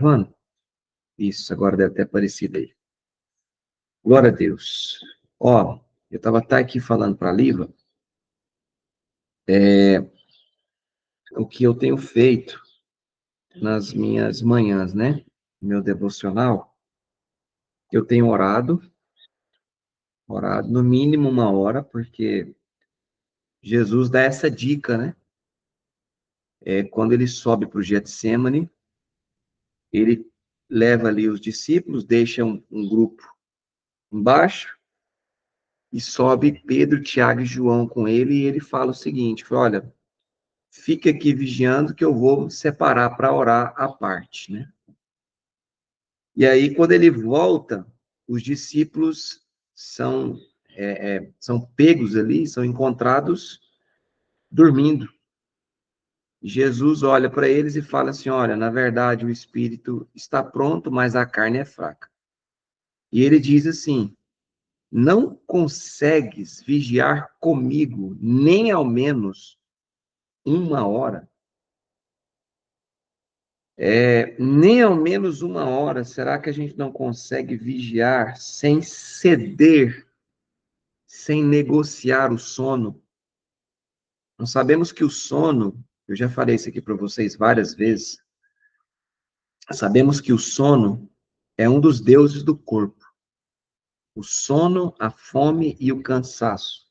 Mano, isso, agora deve ter aparecido aí. Glória a Deus. Ó, eu estava até aqui falando para a Liva, o que eu tenho feito nas minhas manhãs, né? Meu devocional, eu tenho orado no mínimo 1 hora, porque Jesus dá essa dica, né? Quando ele sobe para o Getsemane, ele leva ali os discípulos, deixa um grupo embaixo, e sobe Pedro, Tiago e João com ele, e ele fala o seguinte, olha, fique aqui vigiando que eu vou separar para orar à parte, né? E aí, quando ele volta, os discípulos são pegos ali, são encontrados dormindo. Jesus olha para eles e fala assim, olha, na verdade o espírito está pronto, mas a carne é fraca. E ele diz assim, não consegues vigiar comigo nem ao menos 1 hora? Nem ao menos 1 hora, será que a gente não consegue vigiar sem ceder, sem negociar o sono? Nós sabemos que o sono, eu já falei isso aqui para vocês várias vezes, sabemos que o sono é um dos deuses do corpo. O sono, a fome e o cansaço.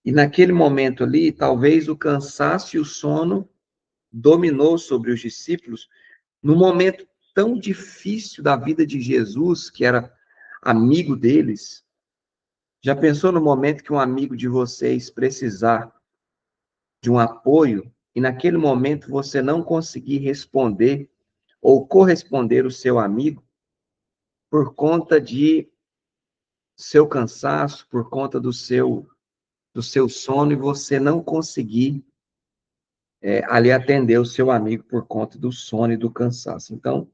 E naquele momento ali, talvez o cansaço e o sono dominou sobre os discípulos, num momento tão difícil da vida de Jesus, que era amigo deles. Já pensou no momento que um amigo de vocês precisar de um apoio e naquele momento você não conseguir responder ou corresponder o seu amigo por conta de seu cansaço, por conta do seu sono e você não conseguir ali atender o seu amigo por conta do sono e do cansaço. Então,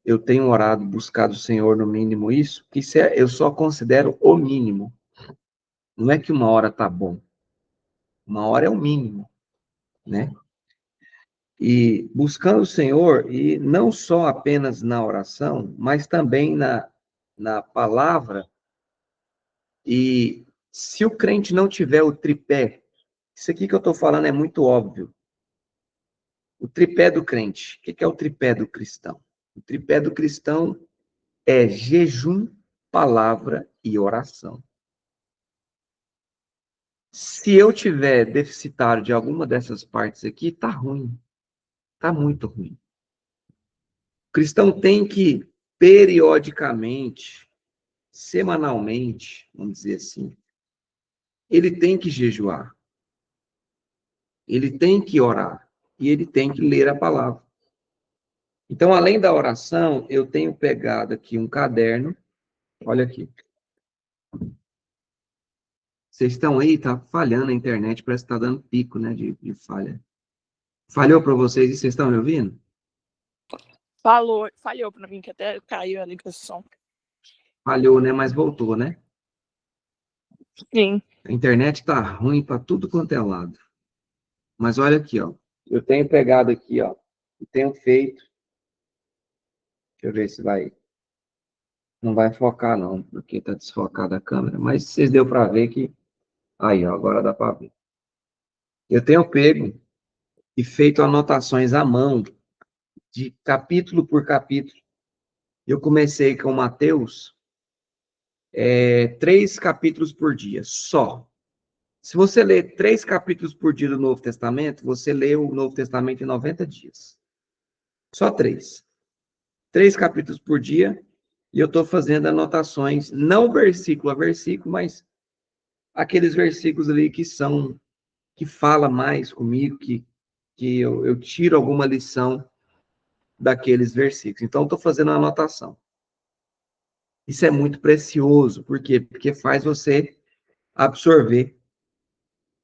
eu tenho orado, buscado o Senhor no mínimo isso, que eu só considero o mínimo. Não é que 1 hora tá bom. 1 hora é o mínimo, né? E buscando o Senhor, e não só apenas na oração, mas também na palavra. E se o crente não tiver o tripé, isso aqui que eu estou falando é muito óbvio. O tripé do crente. O que é o tripé do cristão? O tripé do cristão é jejum, palavra e oração. Se eu tiver deficitário de alguma dessas partes aqui, tá ruim. Tá muito ruim. O cristão tem que, periodicamente, semanalmente, vamos dizer assim, ele tem que jejuar. Ele tem que orar. E ele tem que ler a palavra. Então, além da oração, eu tenho pegado aqui um caderno. Olha aqui. Vocês estão aí, tá falhando a internet, parece que tá dando pico, né, de falha. Falhou para vocês e vocês estão me ouvindo? Falhou para mim, que até caiu a ligação. Falhou, né, mas voltou, né? Sim. A internet tá ruim para tudo quanto é lado. Mas olha aqui, ó. Eu tenho pegado aqui, ó, e tenho feito. Deixa eu ver se vai. Não vai focar, não, porque tá desfocada a câmera. Mas vocês deu para ver que. Aí, ó, agora dá para ver. Eu tenho pego e feito anotações à mão, de capítulo por capítulo. Eu comecei com Mateus, 3 capítulos por dia, só. Se você ler 3 capítulos por dia do Novo Testamento, você lê o Novo Testamento em 90 dias. Só 3. 3 capítulos por dia, e eu estou fazendo anotações, não versículo a versículo, mas aqueles versículos ali que fala mais comigo, que eu tiro alguma lição daqueles versículos. Então, estou fazendo uma anotação. Isso é muito precioso, por quê? Porque faz você absorver.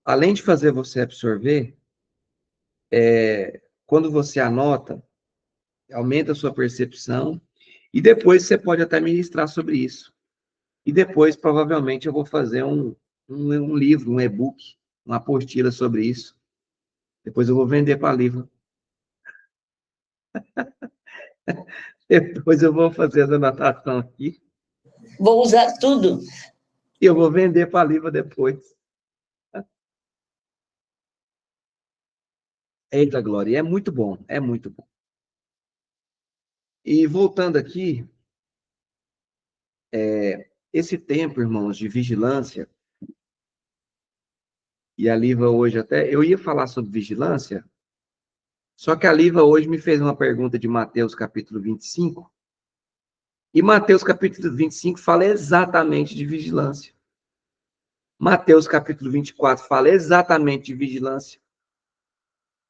Além de fazer você absorver, quando você anota, aumenta a sua percepção, e depois você pode até ministrar sobre isso. E depois, provavelmente, eu vou fazer um livro, um e-book, uma apostila sobre isso. Depois eu vou vender para a Livro. Depois eu vou fazer essa anotação aqui Vou usar tudo. e eu vou vender para a Liva depois. Eita, Glória, é muito bom, é muito bom. E voltando aqui, esse tempo, irmãos, de vigilância, e a Liva hoje até, eu ia falar sobre vigilância, só que a Liva hoje me fez uma pergunta de Mateus capítulo 25, e Mateus capítulo 25 fala exatamente de vigilância. Mateus capítulo 24 fala exatamente de vigilância.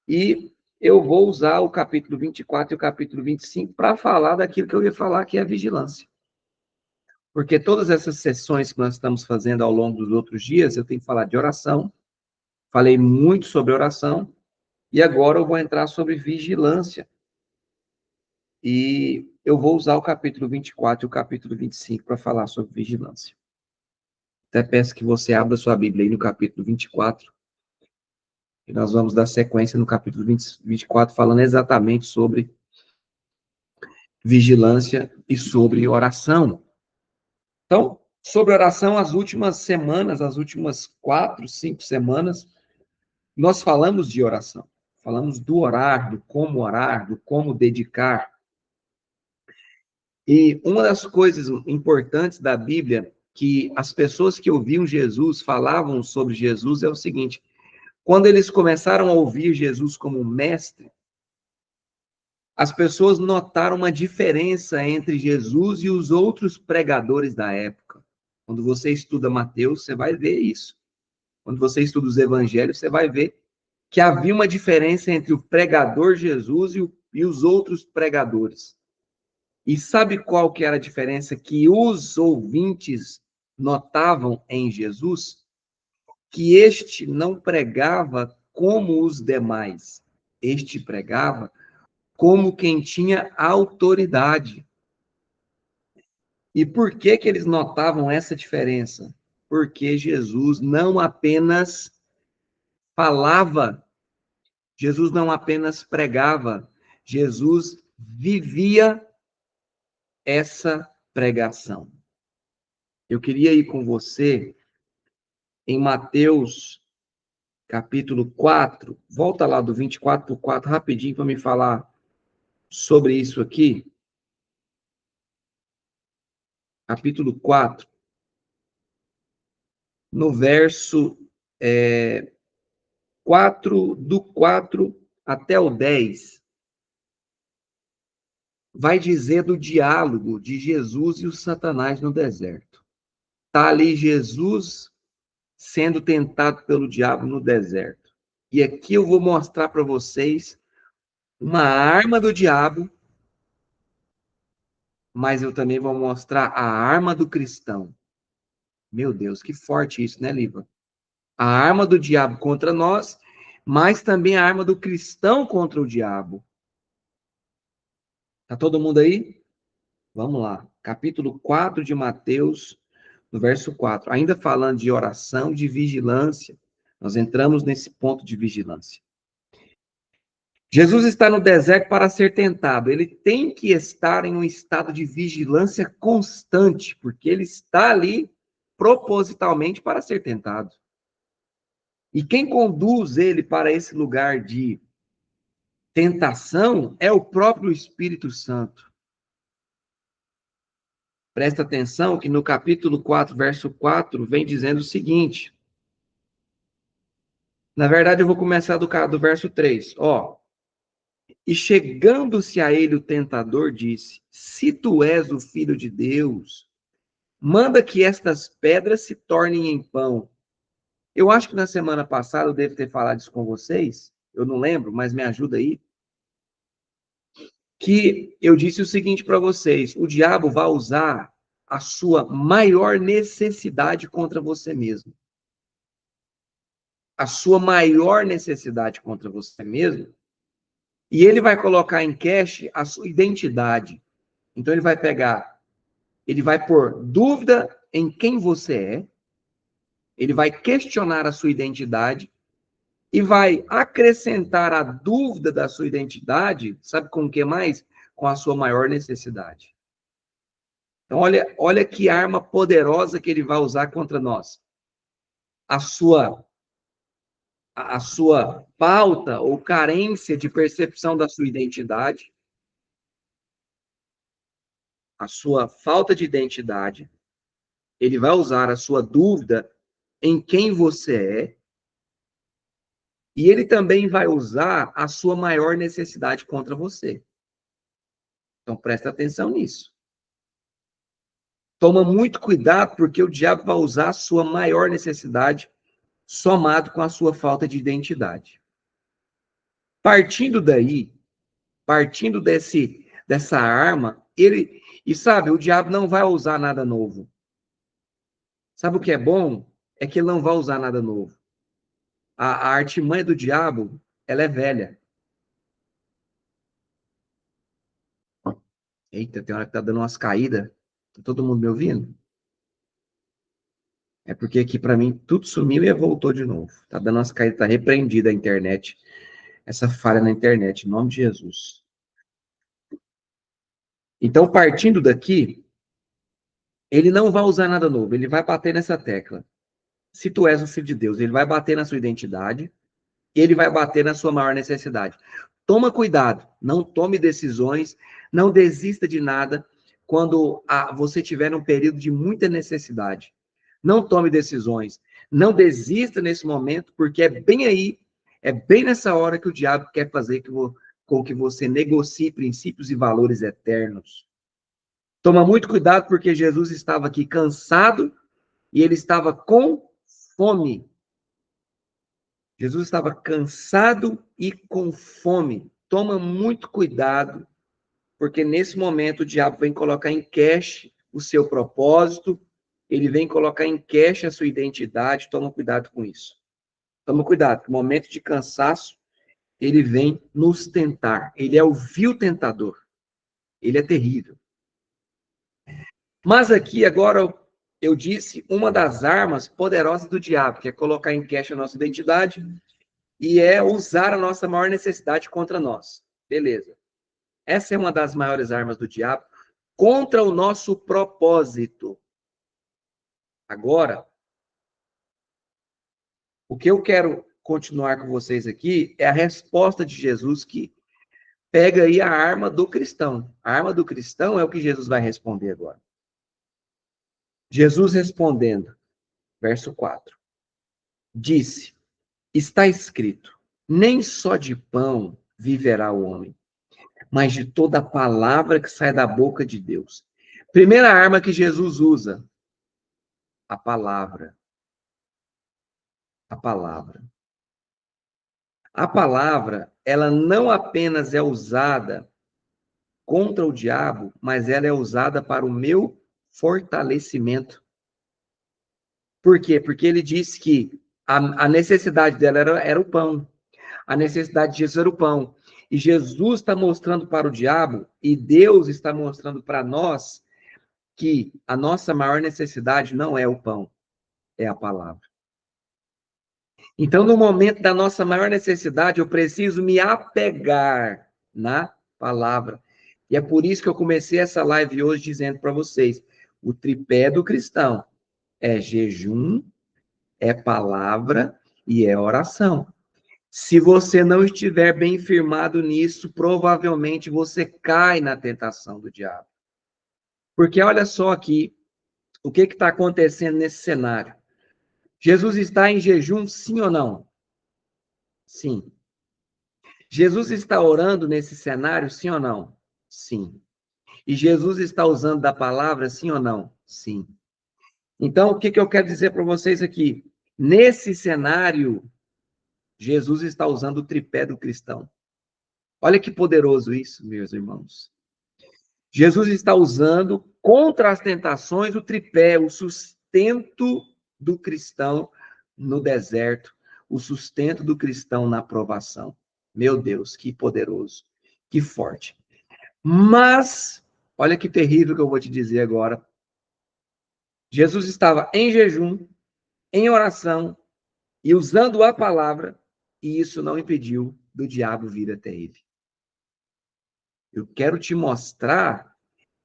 E eu vou usar o capítulo 24 e o capítulo 25 para falar daquilo que eu ia falar, que é a vigilância. Porque todas essas sessões que nós estamos fazendo ao longo dos outros dias, eu tenho que falar de oração, falei muito sobre oração, e agora eu vou entrar sobre vigilância. E eu vou usar o capítulo 24 e o capítulo 25 para falar sobre vigilância. Até peço que você abra sua Bíblia aí no capítulo 24, e nós vamos dar sequência no capítulo 24, falando exatamente sobre vigilância e sobre oração. Então, sobre oração, as últimas semanas, as últimas 4, 5 semanas, nós falamos de oração. Falamos do orar, do como dedicar. E uma das coisas importantes da Bíblia, que as pessoas que ouviam Jesus falavam sobre Jesus, é o seguinte: quando eles começaram a ouvir Jesus como mestre, as pessoas notaram uma diferença entre Jesus e os outros pregadores da época. Quando você estuda Mateus, você vai ver isso. Quando você estuda os evangelhos, você vai ver que havia uma diferença entre o pregador Jesus e os outros pregadores. E sabe qual que era a diferença que os ouvintes notavam em Jesus? Que este não pregava como os demais. Este pregava como quem tinha autoridade. E por que que eles notavam essa diferença? Porque Jesus não apenas falava, Jesus não apenas pregava, Jesus vivia essa pregação. Eu queria ir com você em Mateus capítulo 4, volta lá do 24 para o 4 rapidinho para me falar sobre isso aqui. Capítulo 4, no verso 4, do 4 até o 10, vai dizer do diálogo de Jesus e o Satanás no deserto. Está ali Jesus sendo tentado pelo diabo no deserto. E aqui eu vou mostrar para vocês uma arma do diabo, mas eu também vou mostrar a arma do cristão. Meu Deus, que forte isso, né, Liva? A arma do diabo contra nós, mas também a arma do cristão contra o diabo. Tá todo mundo aí? Vamos lá. Capítulo 4 de Mateus, no verso 4. Ainda falando de oração, de vigilância. Nós entramos nesse ponto de vigilância. Jesus está no deserto para ser tentado. Ele tem que estar em um estado de vigilância constante, porque ele está ali propositalmente para ser tentado. E quem conduz ele para esse lugar de tentação é o próprio Espírito Santo. Presta atenção que no capítulo 4, verso 4, vem dizendo o seguinte. Na verdade, eu vou começar do verso 3. Ó. E chegando-se a ele o tentador, disse: Se tu és o filho de Deus, manda que estas pedras se tornem em pão. Eu acho que na semana passada eu devo ter falado isso com vocês. Eu não lembro, mas me ajuda aí. Que eu disse o seguinte para vocês: o diabo vai usar a sua maior necessidade contra você mesmo. A sua maior necessidade contra você mesmo. E ele vai colocar em cache a sua identidade. Então ele vai pôr dúvida em quem você é, ele vai questionar a sua identidade e vai acrescentar a dúvida da sua identidade, sabe com o que mais? Com a sua maior necessidade. Então, olha que arma poderosa que ele vai usar contra nós. A sua falta ou carência de percepção da sua identidade, a sua falta de identidade, ele vai usar a sua dúvida em quem você é, e ele também vai usar a sua maior necessidade contra você. Então, presta atenção nisso. Toma muito cuidado, porque o diabo vai usar a sua maior necessidade somado com a sua falta de identidade. Partindo daí, partindo dessa arma, e sabe, o diabo não vai usar nada novo. Sabe o que é bom? É que ele não vai usar nada novo. A artimanha do diabo, ela é velha. Eita, tem hora que tá dando umas caídas. Tá todo mundo me ouvindo? É porque aqui para mim tudo sumiu e voltou de novo. Tá dando umas caídas, tá repreendida a internet. Essa falha na internet, em nome de Jesus. Então, partindo daqui, ele não vai usar nada novo, ele vai bater nessa tecla. Se tu és o filho de Deus, ele vai bater na sua identidade, ele vai bater na sua maior necessidade. Toma cuidado, não tome decisões, não desista de nada quando você tiver um período de muita necessidade. Não tome decisões, não desista nesse momento, porque é bem aí, é bem nessa hora que o diabo quer fazer com que você negocie princípios e valores eternos. Toma muito cuidado, porque Jesus estava aqui cansado e ele estava com fome. Jesus estava cansado e com fome. Toma muito cuidado, porque nesse momento o diabo vem colocar em xeque o seu propósito, ele vem colocar em xeque a sua identidade. Toma cuidado com isso. Toma cuidado, no momento de cansaço, ele vem nos tentar. Ele é o vil tentador. Ele é terrível. Mas aqui, agora, eu disse uma das armas poderosas do diabo, que é colocar em xeque a nossa identidade e é usar a nossa maior necessidade contra nós. Beleza. Essa é uma das maiores armas do diabo contra o nosso propósito. Agora, o que eu quero continuar com vocês aqui é a resposta de Jesus, que pega aí a arma do cristão. A arma do cristão é o que Jesus vai responder agora. Jesus respondendo, verso 4, disse: está escrito, nem só de pão viverá o homem, mas de toda palavra que sai da boca de Deus. Primeira arma que Jesus usa, a palavra. A palavra. A palavra, ela não apenas é usada contra o diabo, mas ela é usada para o meu fortalecimento. Por quê? Porque ele disse que a necessidade dela era o pão. A necessidade de Jesus era o pão. E Jesus está mostrando para o diabo, e Deus está mostrando para nós, que a nossa maior necessidade não é o pão, é a palavra. Então, no momento da nossa maior necessidade, eu preciso me apegar na palavra. E é por isso que eu comecei essa live hoje dizendo para vocês, o tripé do cristão é jejum, é palavra e é oração. Se você não estiver bem firmado nisso, provavelmente você cai na tentação do diabo. Porque olha só aqui, o que está acontecendo nesse cenário? Jesus está em jejum, sim ou não? Sim. Jesus está orando nesse cenário, sim ou não? Sim. E Jesus está usando da palavra, sim ou não? Sim. Então, o que eu quero dizer para vocês aqui? Nesse cenário, Jesus está usando o tripé do cristão. Olha que poderoso isso, meus irmãos. Jesus está usando contra as tentações o tripé, o sustento do cristão no deserto, o sustento do cristão na provação. Meu Deus, que poderoso, que forte. Mas, olha que terrível que eu vou te dizer agora. Jesus estava em jejum, em oração e usando a palavra, e isso não impediu do diabo vir até ele. Eu quero te mostrar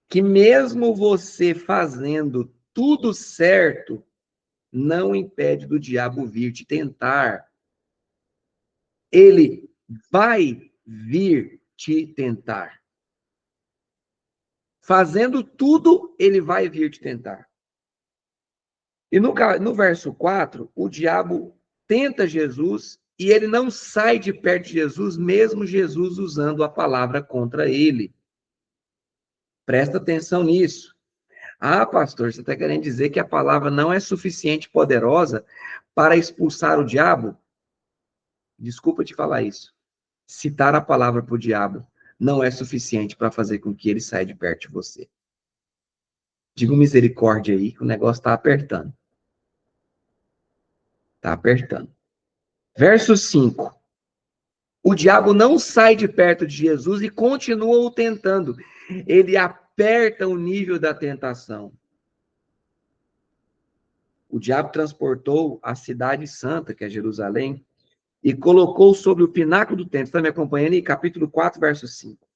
que mesmo você fazendo tudo certo, não impede do diabo vir te tentar. Ele vai vir te tentar. Fazendo tudo, ele vai vir te tentar. E no verso 4, o diabo tenta Jesus e ele não sai de perto de Jesus, mesmo Jesus usando a palavra contra ele. Presta atenção nisso. Ah, pastor, você está querendo dizer que a palavra não é suficiente poderosa para expulsar o diabo? Desculpa te falar isso. Citar a palavra para o diabo não é suficiente para fazer com que ele saia de perto de você. Diga misericórdia aí, que o negócio está apertando. Está apertando. Verso 5. O diabo não sai de perto de Jesus e continua o tentando. Ele aperta o nível da tentação. O diabo transportou a cidade santa, que é Jerusalém, e colocou sobre o pináculo do templo. Está me acompanhando aí? Capítulo 4, verso 5.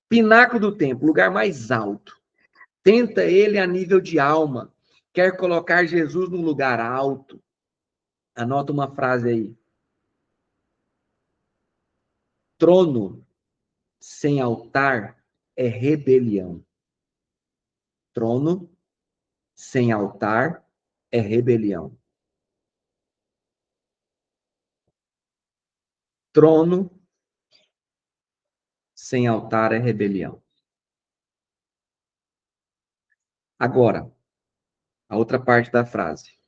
Pináculo do templo, lugar mais alto. Tenta ele a nível de alma. Quer colocar Jesus num lugar alto. Anota uma frase aí. Trono sem altar é rebelião. Trono sem altar é rebelião. Trono sem altar é rebelião. Agora, a outra parte da frase.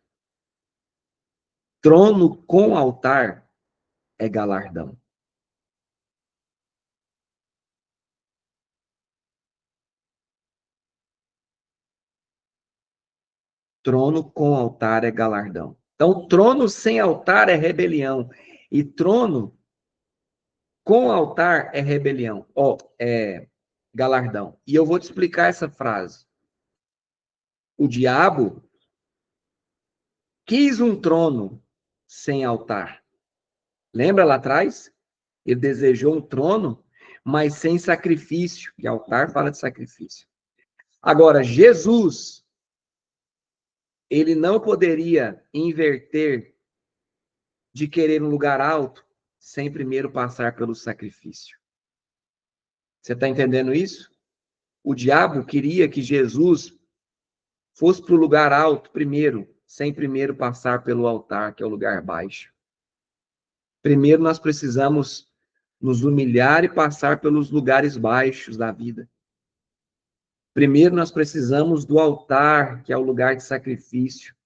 Trono com altar é galardão. Trono com altar é galardão. Então, trono sem altar é rebelião. E trono com altar é rebelião. É galardão. E eu vou te explicar essa frase. O diabo quis um trono sem altar. Lembra lá atrás? Ele desejou um trono, mas sem sacrifício. E altar fala de sacrifício. Agora, Jesus, ele não poderia inverter de querer um lugar alto sem primeiro passar pelo sacrifício. Você está entendendo isso? O diabo queria que Jesus fosse para o lugar alto primeiro, sem primeiro passar pelo altar, que é o lugar baixo. Primeiro nós precisamos nos humilhar e passar pelos lugares baixos da vida. Primeiro nós precisamos do altar, que é o lugar de sacrifício,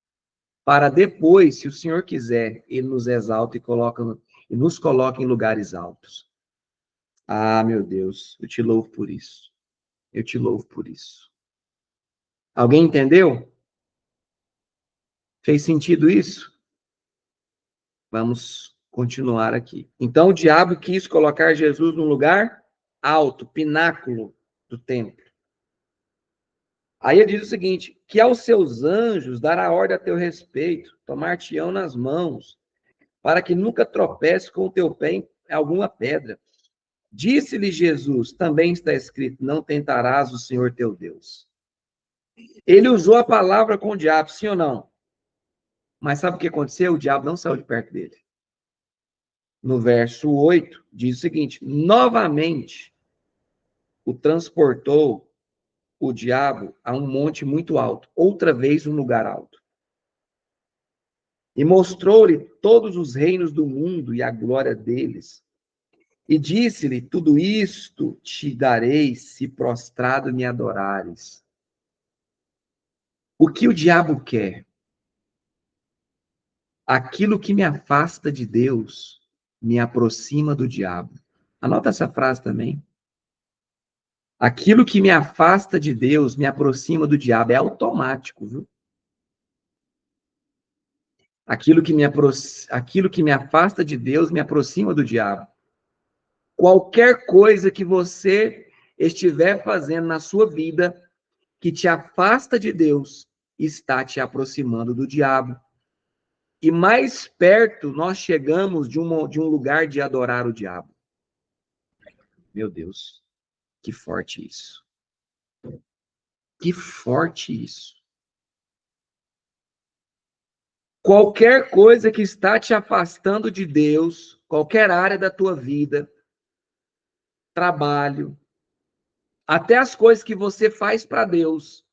para depois, se o Senhor quiser, ele nos exalta e nos coloca em lugares altos. Ah, meu Deus, eu te louvo por isso. Eu te louvo por isso. Alguém entendeu? Fez sentido isso? Vamos continuar aqui. Então, o diabo quis colocar Jesus num lugar alto, pináculo do templo. Aí ele diz o seguinte, que aos seus anjos dará ordem a teu respeito, tomar-te-ão nas mãos, para que nunca tropece com o teu pé em alguma pedra. Disse-lhe Jesus, também está escrito, não tentarás o Senhor teu Deus. Ele usou a palavra com o diabo, sim ou não? Mas sabe o que aconteceu? O diabo não saiu de perto dele. No verso 8, diz o seguinte, novamente o transportou o diabo a um monte muito alto, outra vez um lugar alto. E mostrou-lhe todos os reinos do mundo e a glória deles. E disse-lhe, tudo isto te darei se prostrado me adorares. O que o diabo quer? Aquilo que me afasta de Deus me aproxima do diabo. Anota essa frase também. Aquilo que me afasta de Deus me aproxima do diabo. É automático, viu? Aquilo que me afasta de Deus me aproxima do diabo. Qualquer coisa que você estiver fazendo na sua vida que te afasta de Deus, está te aproximando do diabo. e mais perto nós chegamos de um lugar de adorar o diabo. Meu Deus, que forte isso. Que forte isso. Qualquer coisa que está te afastando de Deus, qualquer área da tua vida, trabalho, até as coisas que você faz para Deus,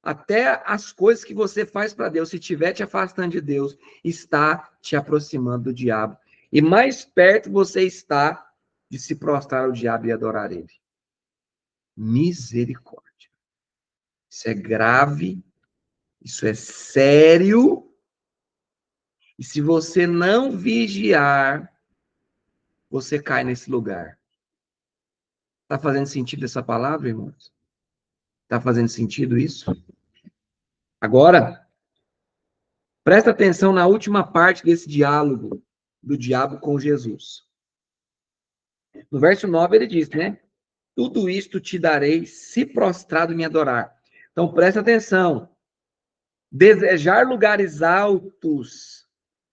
até as coisas que você faz para Deus, se estiver te afastando de Deus, está te aproximando do diabo. E mais perto você está de se prostrar ao diabo e adorar ele. Misericórdia. Isso é grave, isso é sério. E se você não vigiar, você cai nesse lugar. Está fazendo sentido essa palavra, irmãos? Está fazendo sentido isso? Agora, presta atenção na última parte desse diálogo do diabo com Jesus. No verso 9 ele diz, né? Tudo isto te darei se prostrado me adorar. Então, presta atenção. Desejar lugares altos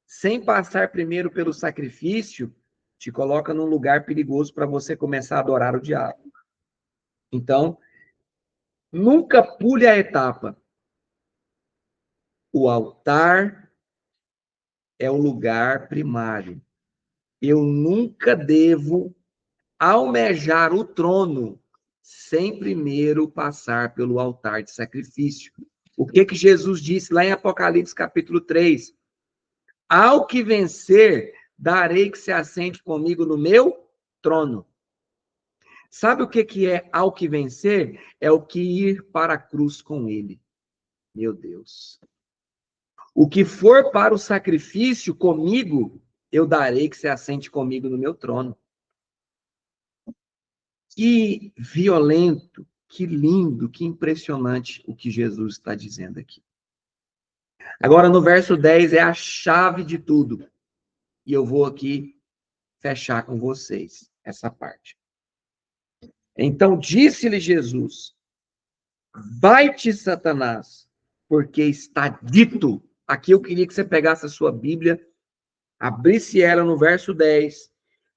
sem passar primeiro pelo sacrifício te coloca num lugar perigoso para você começar a adorar o diabo. Então, nunca pule a etapa. O altar é o lugar primário. Eu nunca devo almejar o trono sem primeiro passar pelo altar de sacrifício. O que Jesus disse lá em Apocalipse capítulo 3? Ao que vencer, darei que se assente comigo no meu trono. Sabe o que é ao que vencer? É o que ir para a cruz com ele. Meu Deus. O que for para o sacrifício comigo, eu darei que se assente comigo no meu trono. Que violento, que lindo, que impressionante o que Jesus está dizendo aqui. Agora, no verso 10 é a chave de tudo. E eu vou aqui fechar com vocês essa parte. Então disse-lhe Jesus: vai-te, Satanás, porque está dito. Aqui eu queria que você pegasse a sua Bíblia, abrisse ela no verso 10,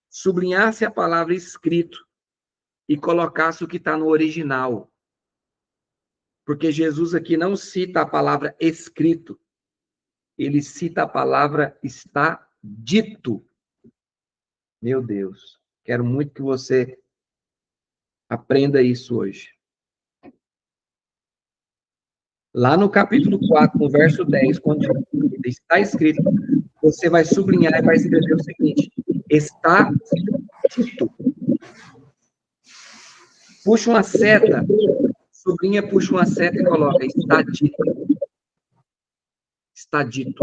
sublinhasse a palavra escrito e colocasse o que está no original. Porque Jesus aqui não cita a palavra escrito, ele cita a palavra está dito. Meu Deus, quero muito que você aprenda isso hoje. Lá no capítulo 4, no verso 10, quando está escrito, você vai sublinhar e vai escrever o seguinte: está dito. Puxa uma seta, sublinha, puxa uma seta e coloca, está dito. Está dito.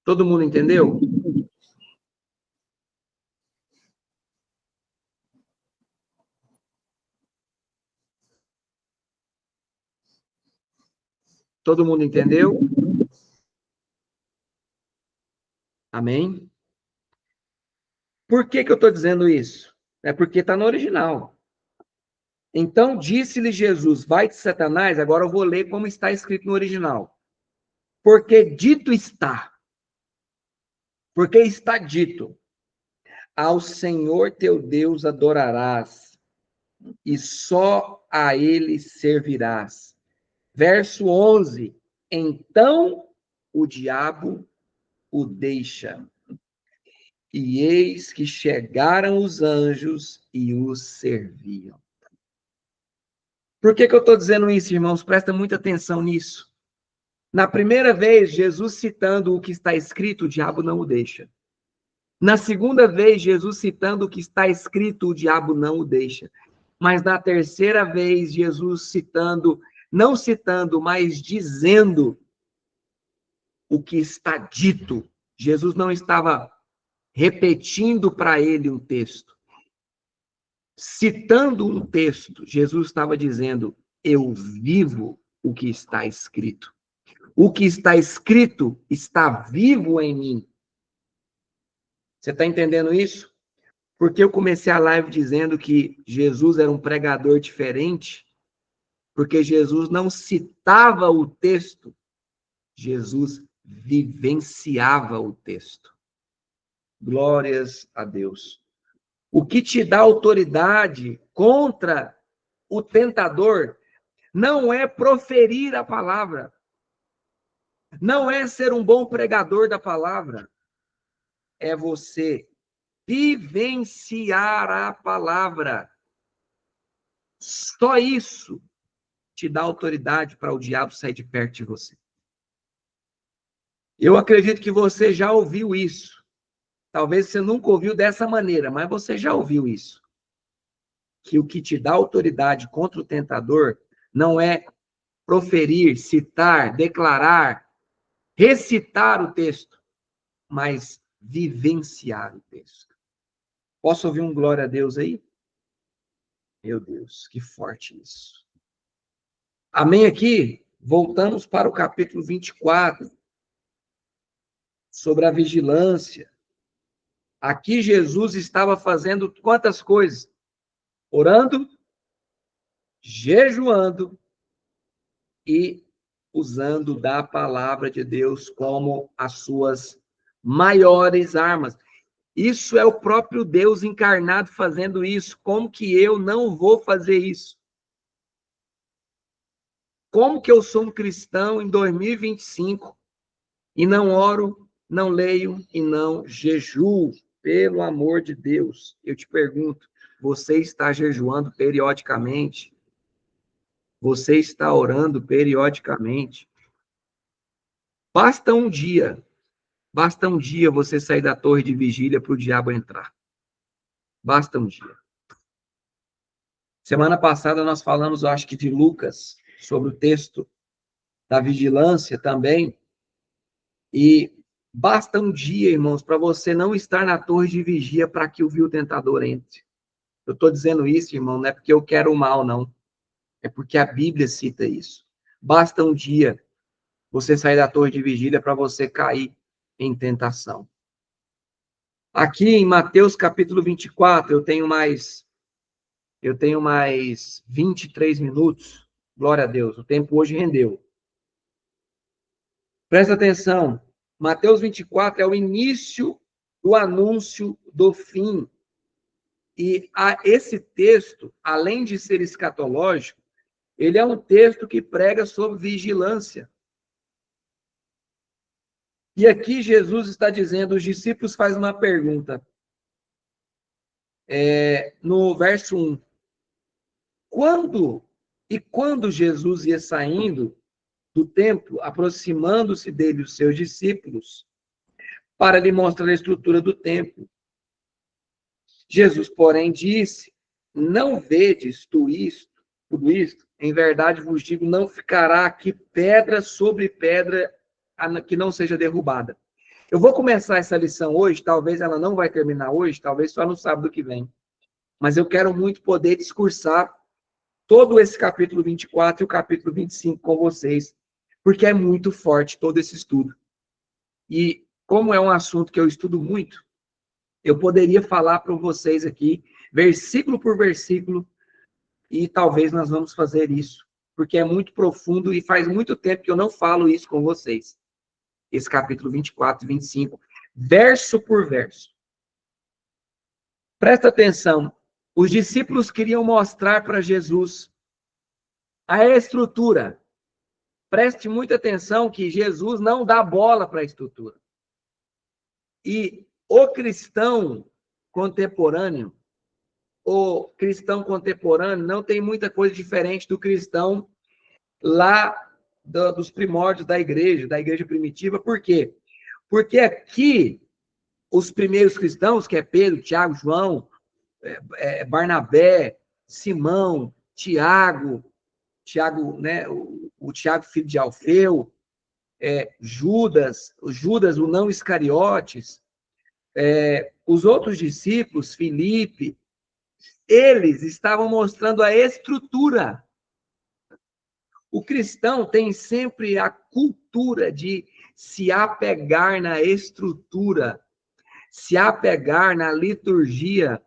Todo mundo entendeu? Todo mundo entendeu? Amém? Por que eu estou dizendo isso? É porque está no original. Então disse-lhe Jesus, vai-te, Satanás, agora eu vou ler como está escrito no original. Porque dito está. Porque está dito. Ao Senhor teu Deus adorarás, e só a ele servirás. Verso 11. Então o diabo o deixa. E eis que chegaram os anjos e os serviam. Por que eu estou dizendo isso, irmãos? Presta muita atenção nisso. Na primeira vez, Jesus citando o que está escrito, o diabo não o deixa. Na segunda vez, Jesus citando o que está escrito, o diabo não o deixa. Mas na terceira vez, Jesus citando, não citando, mas dizendo o que está dito. Jesus não estava repetindo para ele um texto. Citando um texto, Jesus estava dizendo: eu vivo o que está escrito. O que está escrito está vivo em mim. Você está entendendo isso? Porque eu comecei a live dizendo que Jesus era um pregador diferente, Porque Jesus não citava o texto, Jesus vivenciava o texto. Glórias a Deus. O que te dá autoridade contra o tentador não é proferir a palavra, não é ser um bom pregador da palavra, é você vivenciar a palavra. Só isso te dá autoridade para o diabo sair de perto de você. Eu acredito que você já ouviu isso. Talvez você nunca ouviu dessa maneira, mas você já ouviu isso. Que o que te dá autoridade contra o tentador não é proferir, citar, declarar, recitar o texto, mas vivenciar o texto. Posso ouvir um glória a Deus aí? Meu Deus, que forte isso. Amém aqui? Voltamos para o capítulo 24, sobre a vigilância. Aqui Jesus estava fazendo quantas coisas? Orando, jejuando e usando da palavra de Deus como as suas maiores armas. Isso é o próprio Deus encarnado fazendo isso. Como que eu não vou fazer isso? Como que eu sou um cristão em 2025 e não oro, não leio e não jejuo? Pelo amor de Deus, eu te pergunto, você está jejuando periodicamente? Você está orando periodicamente? Basta um dia você sair da torre de vigília para o diabo entrar. Basta um dia. Semana passada nós falamos, eu acho que de Lucas, sobre o texto da vigilância também. E basta um dia, irmãos, para você não estar na torre de vigia para que o vil tentador entre. Eu estou dizendo isso, irmão, não é porque eu quero o mal, não. É porque a Bíblia cita isso. Basta um dia você sair da torre de vigília para você cair em tentação. Aqui em Mateus capítulo 24, eu tenho mais 23 minutos. Glória a Deus, o tempo hoje rendeu. Presta atenção, Mateus 24 é o início do anúncio do fim. E esse texto, além de ser escatológico, ele é um texto que prega sobre vigilância. E aqui Jesus está dizendo, os discípulos fazem uma pergunta. No verso 1. Quando Jesus ia saindo do templo, aproximando-se dele os seus discípulos, para lhe mostrar a estrutura do templo. Jesus, porém, disse, não vedes tudo isto? Em verdade vos digo, não ficará aqui pedra sobre pedra que não seja derrubada. Eu vou começar essa lição hoje, talvez ela não vai terminar hoje, talvez só no sábado que vem. Mas eu quero muito poder discursar todo esse capítulo 24 e o capítulo 25 com vocês, porque é muito forte todo esse estudo. E como é um assunto que eu estudo muito, eu poderia falar para vocês aqui, versículo por versículo, e talvez nós vamos fazer isso, porque é muito profundo e faz muito tempo que eu não falo isso com vocês. Esse capítulo 24 e 25, verso por verso. Presta atenção, os discípulos queriam mostrar para Jesus a estrutura. Preste muita atenção que Jesus não dá bola para a estrutura. E o cristão contemporâneo não tem muita coisa diferente do cristão lá dos primórdios da igreja primitiva. Por quê? Porque aqui, os primeiros cristãos, que é Pedro, Tiago, João, Barnabé, Simão, Tiago, né, o Tiago, filho de Alfeu, Judas, o não Iscariotes, os outros discípulos, Filipe, eles estavam mostrando a estrutura. O cristão tem sempre a cultura de se apegar na estrutura, se apegar na liturgia,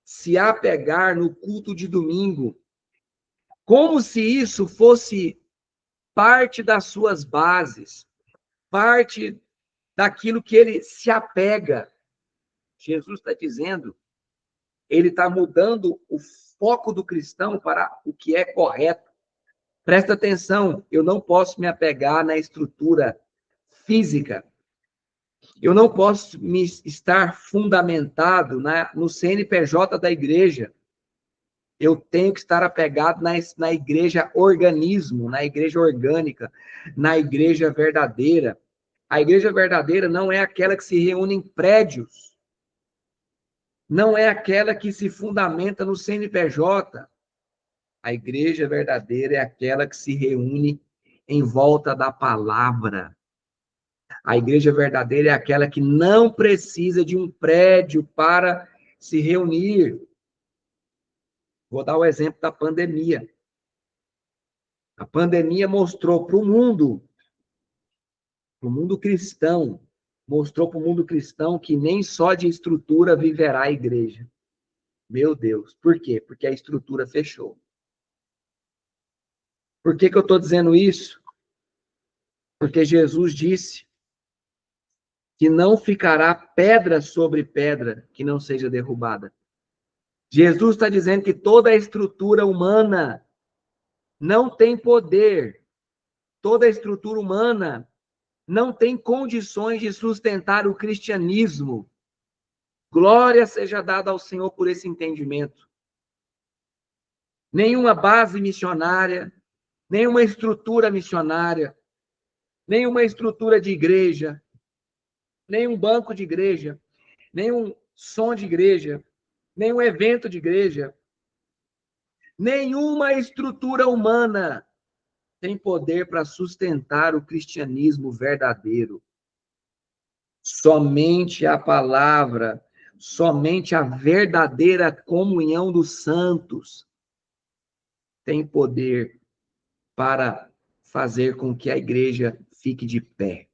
se apegar no culto de domingo. Como se isso fosse parte das suas bases, parte daquilo que ele se apega. Jesus está dizendo, ele está mudando o foco do cristão para o que é correto. Presta atenção, eu não posso me apegar na estrutura física. Eu não posso me estar fundamentado no CNPJ da igreja. Eu tenho que estar apegado na igreja organismo, na igreja orgânica, na igreja verdadeira. A igreja verdadeira não é aquela que se reúne em prédios. Não é aquela que se fundamenta no CNPJ. A igreja verdadeira é aquela que se reúne em volta da palavra. A igreja verdadeira é aquela que não precisa de um prédio para se reunir. Vou dar o exemplo da pandemia. A pandemia mostrou para o mundo cristão, mostrou para o mundo cristão que nem só de estrutura viverá a igreja. Meu Deus, por quê? Porque a estrutura fechou. Por que eu estou dizendo isso? Porque Jesus disse que não ficará pedra sobre pedra que não seja derrubada. Jesus está dizendo que toda a estrutura humana não tem poder, toda a estrutura humana não tem condições de sustentar o cristianismo. Glória seja dada ao Senhor por esse entendimento. Nenhuma base missionária, nenhuma estrutura missionária, nenhuma estrutura de igreja, nenhum banco de igreja, nenhum som de igreja, nenhum evento de igreja, nenhuma estrutura humana tem poder para sustentar o cristianismo verdadeiro. Somente a palavra, somente a verdadeira comunhão dos santos tem poder para fazer com que a igreja fique de pé.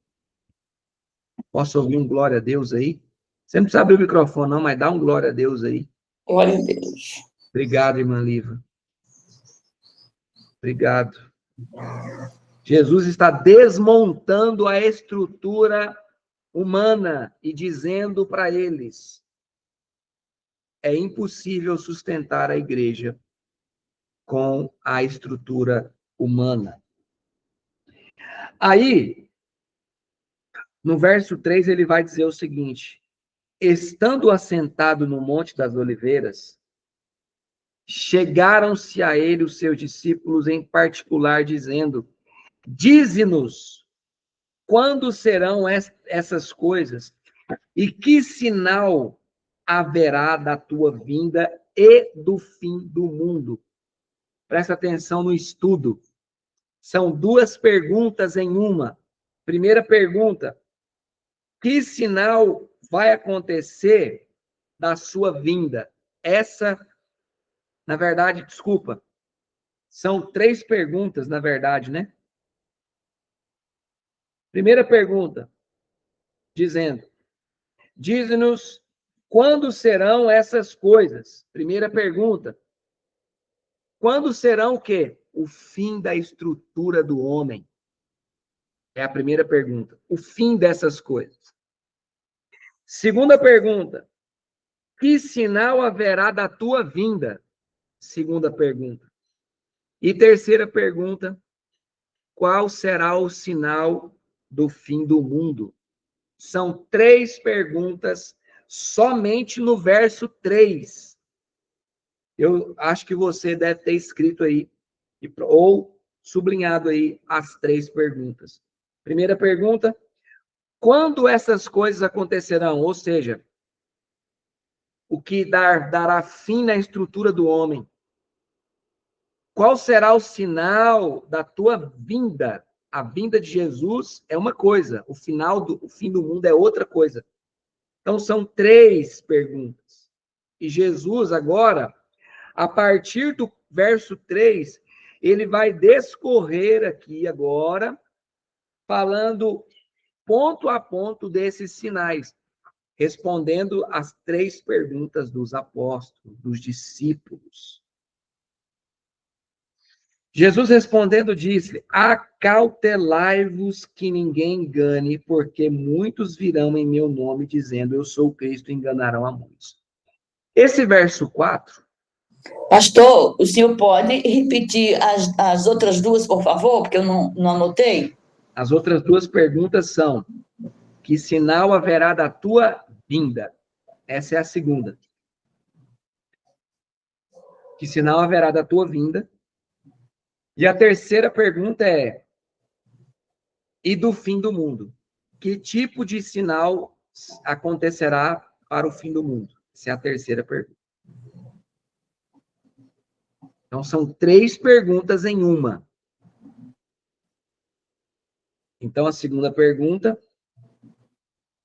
Posso ouvir um glória a Deus aí? Você não precisa abrir o microfone, não, mas dá um glória a Deus aí. Glória a Deus. Obrigado, irmã Liva. Obrigado. Jesus está desmontando a estrutura humana e dizendo para eles: é impossível sustentar a igreja com a estrutura humana. Aí, no verso 3, ele vai dizer o seguinte: estando assentado no Monte das Oliveiras, chegaram-se a ele os seus discípulos em particular, dizendo: dize-nos, quando serão essas coisas? E que sinal haverá da tua vinda e do fim do mundo? Presta atenção no estudo. São duas perguntas em uma. Primeira pergunta: que sinal vai acontecer da sua vinda? Essa, na verdade, desculpa, são três perguntas, na verdade, né? Primeira pergunta, dizendo: dize-nos quando serão essas coisas. Primeira pergunta: quando serão o quê? O fim da estrutura do homem. É a primeira pergunta. O fim dessas coisas. Segunda pergunta: que sinal haverá da tua vinda? Segunda pergunta. E terceira pergunta: qual será o sinal do fim do mundo? São três perguntas somente no verso 3. Eu acho que você deve ter escrito aí, ou sublinhado aí as três perguntas. Primeira pergunta: quando essas coisas acontecerão? Ou seja, o que dará fim na estrutura do homem? Qual será o sinal da tua vinda? A vinda de Jesus é uma coisa, o fim do mundo é outra coisa. Então, são três perguntas. E Jesus, agora, a partir do verso 3, ele vai discorrer aqui agora, falando ponto a ponto desses sinais, respondendo as três perguntas dos apóstolos, dos discípulos. Jesus respondendo disse: acautelai-vos que ninguém engane, porque muitos virão em meu nome dizendo eu sou o Cristo e enganarão a muitos. Esse verso 4, Pastor, o senhor pode repetir as outras duas, por favor, porque eu não anotei? as outras duas perguntas são: que sinal haverá da tua vinda? Essa é a segunda. Que sinal haverá da tua vinda? E a terceira pergunta é: e do fim do mundo? Que tipo de sinal acontecerá para o fim do mundo? Essa é a terceira pergunta. Então, são 3 perguntas em uma. Então, a segunda pergunta.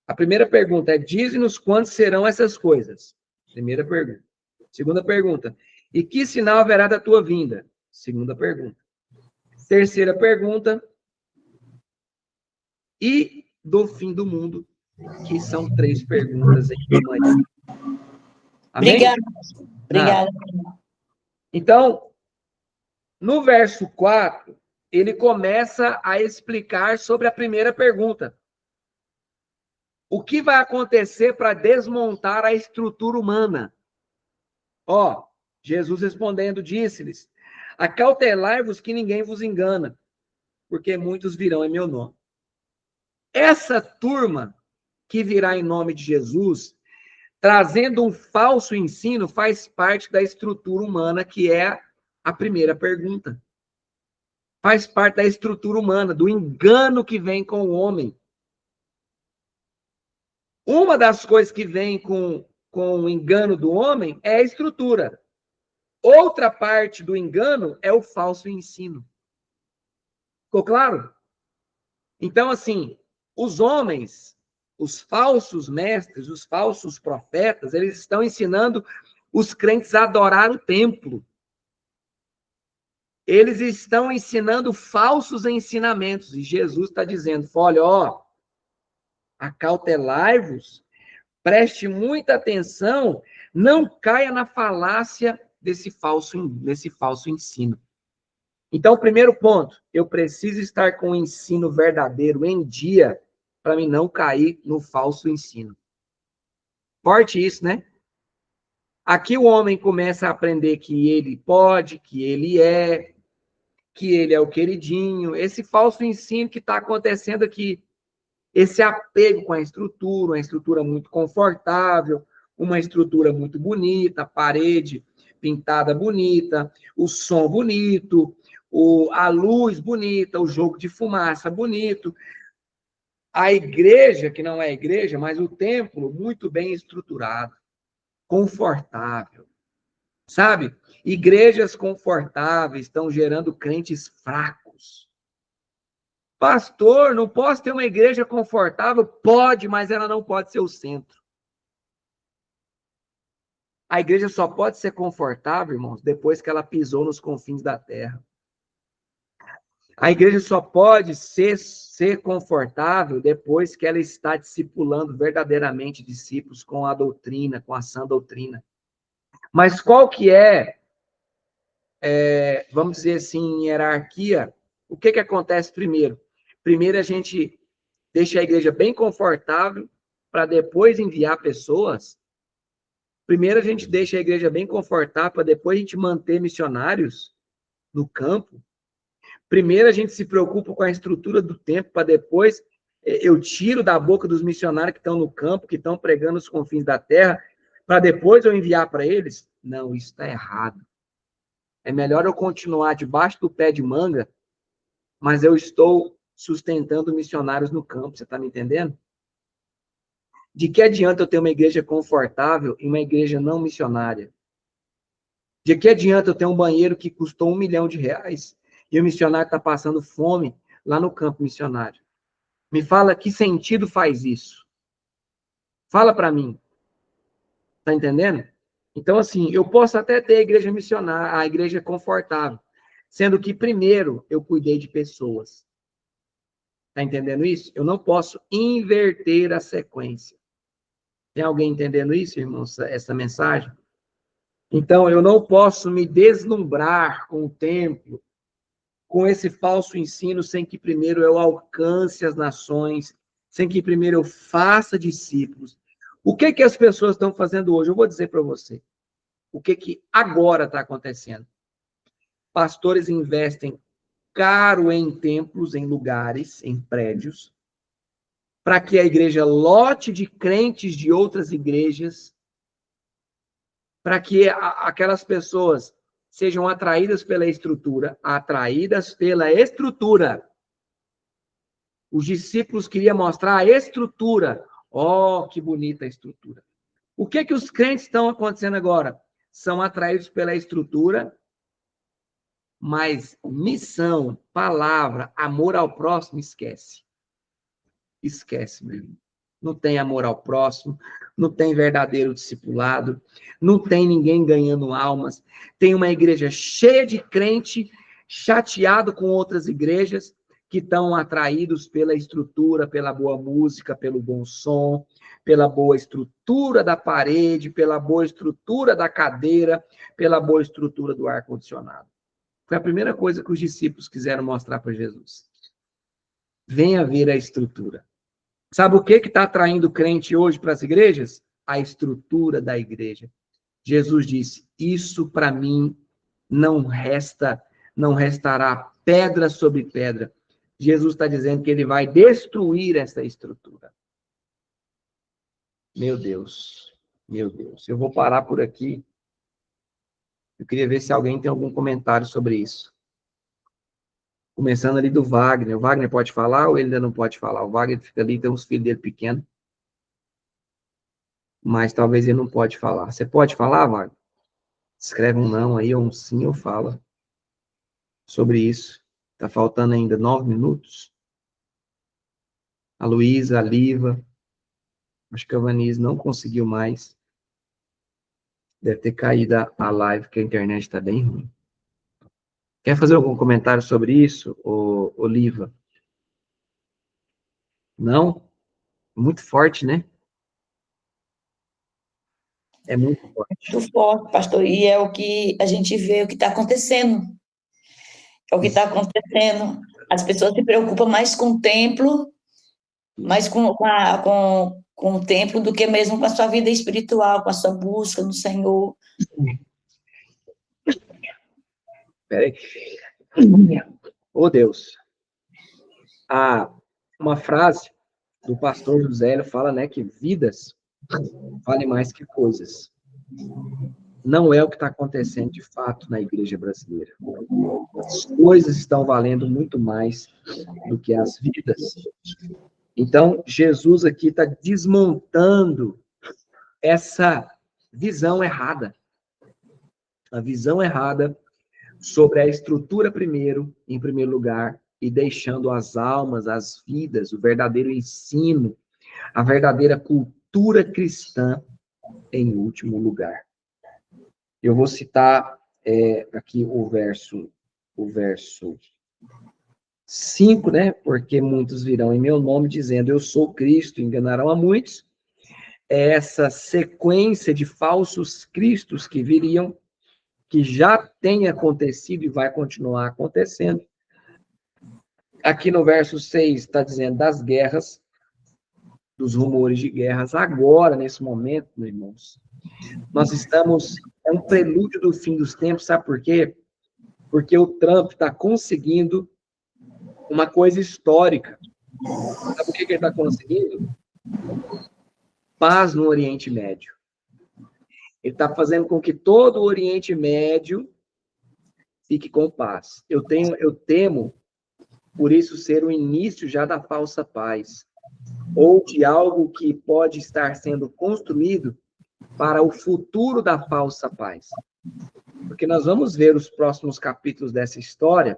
A primeira pergunta é: dize-nos quando serão essas coisas? Primeira pergunta. Segunda pergunta: e que sinal haverá da tua vinda? Segunda pergunta. Terceira pergunta: e do fim do mundo? Que são 3 perguntas em uma. Amém? Obrigada. Obrigada. Então, no verso 4, ele começa a explicar sobre a primeira pergunta. O que vai acontecer para desmontar a estrutura humana? Ó, Jesus respondendo, disse-lhes: acautelai-vos que ninguém vos engana, porque muitos virão em meu nome. Essa turma que virá em nome de Jesus, trazendo um falso ensino, faz parte da estrutura humana, que é a primeira pergunta. Faz parte da estrutura humana, do engano que vem com o homem. Uma das coisas que vem com o engano do homem é a estrutura. Outra parte do engano é o falso ensino. Ficou claro? Então, assim, os homens, os falsos mestres, os falsos profetas, eles estão ensinando os crentes a adorar o templo. Eles estão ensinando falsos ensinamentos. E Jesus está dizendo, olha, ó, acautelai-vos, preste muita atenção, não caia na falácia desse falso ensino. Então, primeiro ponto, eu preciso estar com o ensino verdadeiro em dia para mim não cair no falso ensino. Forte isso, né? Aqui o homem começa a aprender que ele pode, que ele é o queridinho, esse falso ensino que está acontecendo aqui, esse apego com a estrutura, uma estrutura muito confortável, uma estrutura muito bonita, a parede pintada bonita, o som bonito, a luz bonita, o jogo de fumaça bonito. A igreja, que não é igreja, mas o templo, muito bem estruturado, confortável. Sabe? Igrejas confortáveis estão gerando crentes fracos. Pastor, não posso ter uma igreja confortável? Pode, mas ela não pode ser o centro. A igreja só pode ser confortável, irmãos, depois que ela pisou nos confins da terra. A igreja só pode ser confortável depois que ela está discipulando verdadeiramente discípulos com a doutrina, com a sã doutrina. Mas qual que vamos dizer assim, em hierarquia, o que acontece primeiro? Primeiro a gente deixa a igreja bem confortável para depois enviar pessoas. Primeiro a gente deixa a igreja bem confortável para depois a gente manter missionários no campo. Primeiro a gente se preocupa com a estrutura do templo para depois eu tiro da boca dos missionários que estão no campo, que estão pregando os confins da terra, para depois eu enviar para eles. Não, isso está errado. É melhor eu continuar debaixo do pé de manga, mas eu estou sustentando missionários no campo, você está me entendendo? De que adianta eu ter uma igreja confortável e uma igreja não missionária? De que adianta eu ter um banheiro que custou R$1 milhão e o missionário está passando fome lá no campo missionário? Me fala que sentido faz isso? Fala para mim. Está entendendo? Então, assim, eu posso até ter a igreja missionária, a igreja confortável, sendo que primeiro eu cuidei de pessoas. Está entendendo isso? Eu não posso inverter a sequência. Tem alguém entendendo isso, irmãos, essa mensagem? Então, eu não posso me deslumbrar com o templo, com esse falso ensino, sem que primeiro eu alcance as nações, sem que primeiro eu faça discípulos. O que que as pessoas estão fazendo hoje? Eu vou dizer para você. O que que agora está acontecendo? Pastores investem caro em templos, em lugares, em prédios, para que a igreja lote de crentes de outras igrejas, para que aquelas pessoas sejam atraídas pela estrutura, Os discípulos queriam mostrar a estrutura. Oh, que bonita a estrutura. O que que os crentes estão acontecendo agora? São atraídos pela estrutura, mas missão, palavra, amor ao próximo, esquece. Esquece, meu irmão. Não tem amor ao próximo, não tem verdadeiro discipulado, não tem ninguém ganhando almas. Tem uma igreja cheia de crente, chateado com outras igrejas, que estão atraídos pela estrutura, pela boa música, pelo bom som, pela boa estrutura da parede, pela boa estrutura da cadeira, pela boa estrutura do ar-condicionado. Foi a primeira coisa que os discípulos quiseram mostrar para Jesus. Venha ver a estrutura. Sabe o que está atraindo o crente hoje para as igrejas? A estrutura da igreja. Jesus disse, isso para mim não restará pedra sobre pedra. Jesus está dizendo que ele vai destruir essa estrutura. Meu Deus, meu Deus. Eu vou parar por aqui. Eu queria ver se alguém tem algum comentário sobre isso. Começando ali do Wagner. O Wagner pode falar ou ele ainda não pode falar? O Wagner fica ali, tem uns filhos dele pequenos. Mas talvez ele não pode falar. Você pode falar, Wagner? Escreve um não aí, ou um sim, ou fala sobre isso. Está faltando ainda 9 minutos. A Luísa, a Liva. Acho que a Vanise não conseguiu mais. Deve ter caído a live, porque a internet está bem ruim. Quer fazer algum comentário sobre isso, Oliva? Não? Muito forte, né? É muito forte. Muito forte, pastor. E é o que a gente vê, o que está acontecendo. É o que está acontecendo. As pessoas se preocupam mais com o templo, mais com o templo, do que mesmo com a sua vida espiritual, com a sua busca no Senhor. Peraí. Oh, Deus. Uma frase do pastor José fala, né, que vidas valem mais que coisas. Não é o que está acontecendo de fato na igreja brasileira. As coisas estão valendo muito mais do que as vidas. Então, Jesus aqui está desmontando essa visão errada. A visão errada sobre a estrutura primeiro, em primeiro lugar, e deixando as almas, as vidas, o verdadeiro ensino, a verdadeira cultura cristã em último lugar. Eu vou citar aqui o verso 5, né? Porque muitos virão em meu nome dizendo, eu sou Cristo, enganarão a muitos. Essa sequência de falsos cristos que viriam, que já tem acontecido e vai continuar acontecendo. Aqui no verso 6 está dizendo das guerras, dos rumores de guerras. Agora, nesse momento, meus irmãos, nós estamos... É um prelúdio do fim dos tempos, sabe por quê? Porque o Trump está conseguindo uma coisa histórica. Sabe o que ele está conseguindo? Paz no Oriente Médio. Ele está fazendo com que todo o Oriente Médio fique com paz. Eu temo, por isso, ser o início já da falsa paz, ou de algo que pode estar sendo construído para o futuro da falsa paz. Porque nós vamos ver os próximos capítulos dessa história,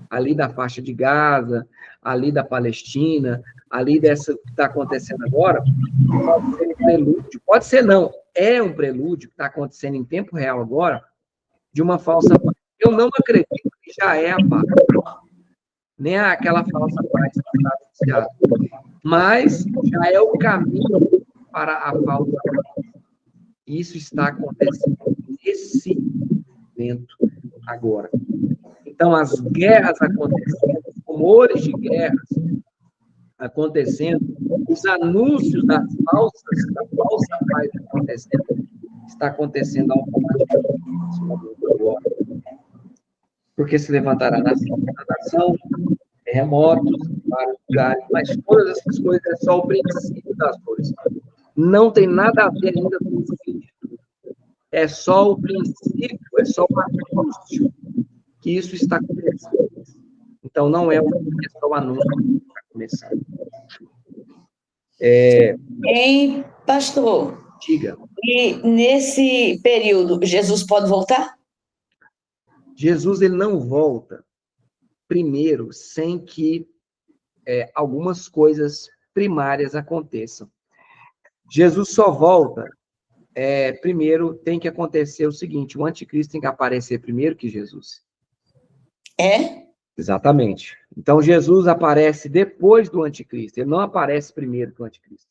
ali da faixa de Gaza, ali da Palestina, ali dessa que está acontecendo agora, pode ser um prelúdio, pode ser não, é um prelúdio que está acontecendo em tempo real agora, de uma falsa paz. Eu não acredito que já é a paz, nem aquela falsa paz que está anunciada, mas já é o caminho para a falsa paz. Isso está acontecendo nesse momento agora. Então, as guerras acontecendo, rumores de guerras acontecendo, os anúncios da falsa paz acontecendo, está acontecendo automaticamente nesse momento agora. Porque se levantará nação, terremotos, vários lugares, mas todas essas coisas é só o princípio das coisas. Não tem nada a ver ainda com o fim. É só o princípio, é só o anúncio que isso está acontecendo. Então, não é só o anúncio que está começando. Hein, pastor? Diga. E nesse período, Jesus pode voltar? Jesus, ele não volta, primeiro, sem que algumas coisas primárias aconteçam. Jesus só volta, primeiro, tem que acontecer o seguinte, o anticristo tem que aparecer primeiro que Jesus. É? Exatamente. Então, Jesus aparece depois do anticristo, ele não aparece primeiro que o anticristo.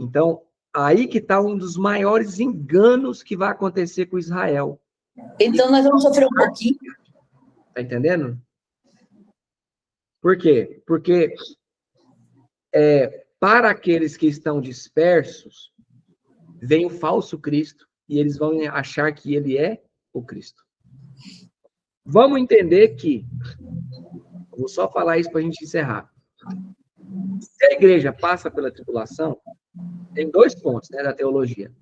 Então, aí que está um dos maiores enganos que vai acontecer com Israel. Então, nós vamos sofrer um pouquinho. Tá entendendo? Por quê? Porque para aqueles que estão dispersos, vem o falso Cristo e eles vão achar que ele é o Cristo. Vamos entender que, vou só falar isso para a gente encerrar. Se a igreja passa pela tribulação, tem 2 pontos, né, da teologia,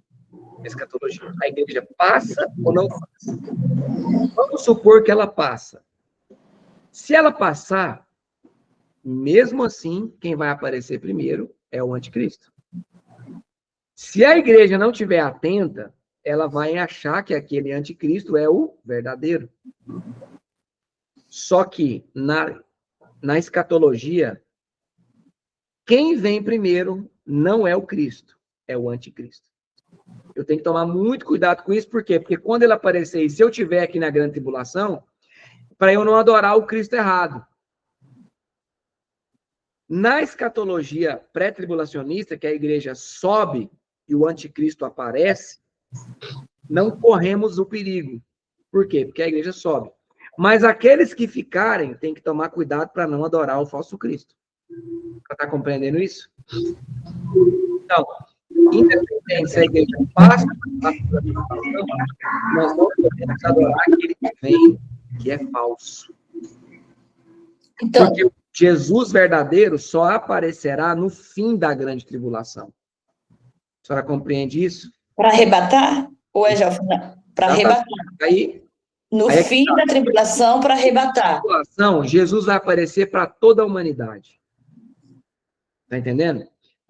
escatologia. A igreja passa ou não passa? Vamos supor que ela passa. Se ela passar, mesmo assim, quem vai aparecer primeiro é o anticristo. Se a igreja não estiver atenta, ela vai achar que aquele anticristo é o verdadeiro. Só que, na escatologia, quem vem primeiro não é o Cristo, é o anticristo. Eu tenho que tomar muito cuidado com isso, por quê? Porque quando ele aparecer, e se eu estiver aqui na grande tribulação, para eu não adorar o Cristo errado. Na escatologia pré-tribulacionista, que a igreja sobe e o anticristo aparece, não corremos o perigo. Por quê? Porque a igreja sobe. Mas aqueles que ficarem, têm que tomar cuidado para não adorar o falso Cristo. Está compreendendo isso? Então, independente se a igreja passa pela tribulação, nós não podemos adorar aquele que vem, que é falso. Então, porque Jesus verdadeiro só aparecerá no fim da grande tribulação. A senhora compreende isso? para arrebatar? Ou é já o final? Para arrebatar. Aí, No fim da tribulação, para arrebatar. Tribulação, Jesus vai aparecer para toda a humanidade. Tá entendendo?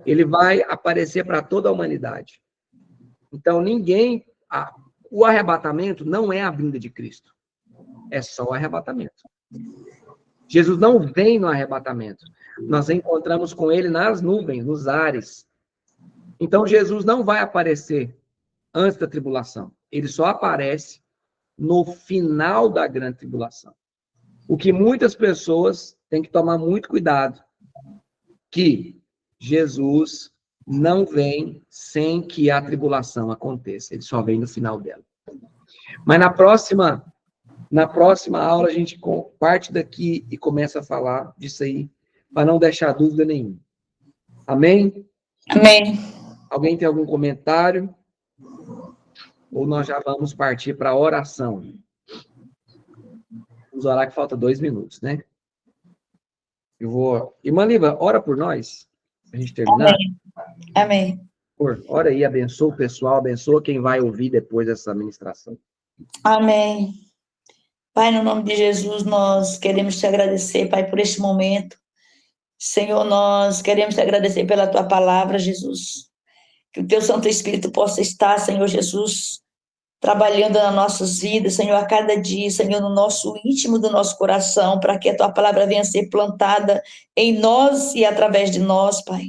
Ele vai aparecer para toda a humanidade. Então, o arrebatamento não é a vinda de Cristo. É só o arrebatamento. Jesus não vem no arrebatamento. Nós encontramos com ele nas nuvens, nos ares. Então, Jesus não vai aparecer antes da tribulação. Ele só aparece no final da grande tribulação. O que muitas pessoas têm que tomar muito cuidado, que Jesus não vem sem que a tribulação aconteça. Ele só vem no final dela. Mas na próxima aula, a gente parte daqui e começa a falar disso aí, para não deixar dúvida nenhuma. Amém? Amém. Alguém tem algum comentário? Ou nós já vamos partir para a oração? Vamos orar que falta 2 minutos, né? Irmã Liva, ora por nós, para a gente terminar. Amém. Ora aí, abençoa o pessoal, abençoa quem vai ouvir depois dessa ministração. Amém. Pai, no nome de Jesus, nós queremos te agradecer, Pai, por este momento. Senhor, nós queremos te agradecer pela tua palavra, Jesus. Que o teu Santo Espírito possa estar, Senhor Jesus, trabalhando nas nossas vidas, Senhor, a cada dia, Senhor, no nosso íntimo do nosso coração, para que a tua palavra venha a ser plantada em nós e através de nós, Pai.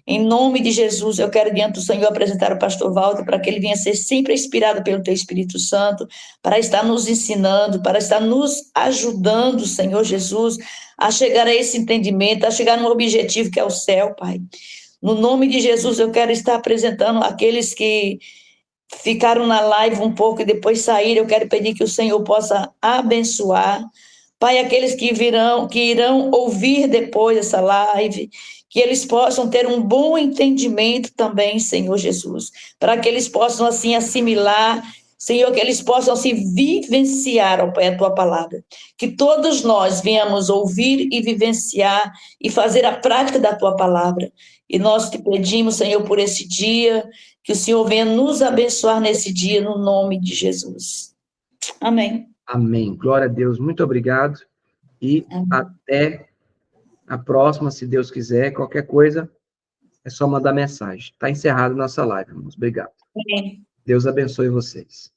Em nome de Jesus, eu quero diante do Senhor apresentar o pastor Walter para que ele venha ser sempre inspirado pelo teu Espírito Santo, para estar nos ensinando, para estar nos ajudando, Senhor Jesus, a chegar a esse entendimento, a chegar no objetivo que é o céu, Pai. No nome de Jesus, eu quero estar apresentando aqueles que ficaram na live um pouco e depois saíram. Eu quero pedir que o Senhor possa abençoar, Pai, aqueles que irão ouvir depois essa live, que eles possam ter um bom entendimento também, Senhor Jesus, para que eles possam, assim, assimilar, Senhor, que eles possam se vivenciar, ó Pai, a Tua palavra. Que todos nós venhamos ouvir e vivenciar e fazer a prática da Tua palavra. E nós te pedimos, Senhor, por esse dia, que o Senhor venha nos abençoar nesse dia, no nome de Jesus. Amém. Amém. Glória a Deus. Muito obrigado. E Amém. até a próxima, se Deus quiser. Qualquer coisa, é só mandar mensagem. Está encerrada a nossa live, irmãos. Obrigado. Amém. Deus abençoe vocês.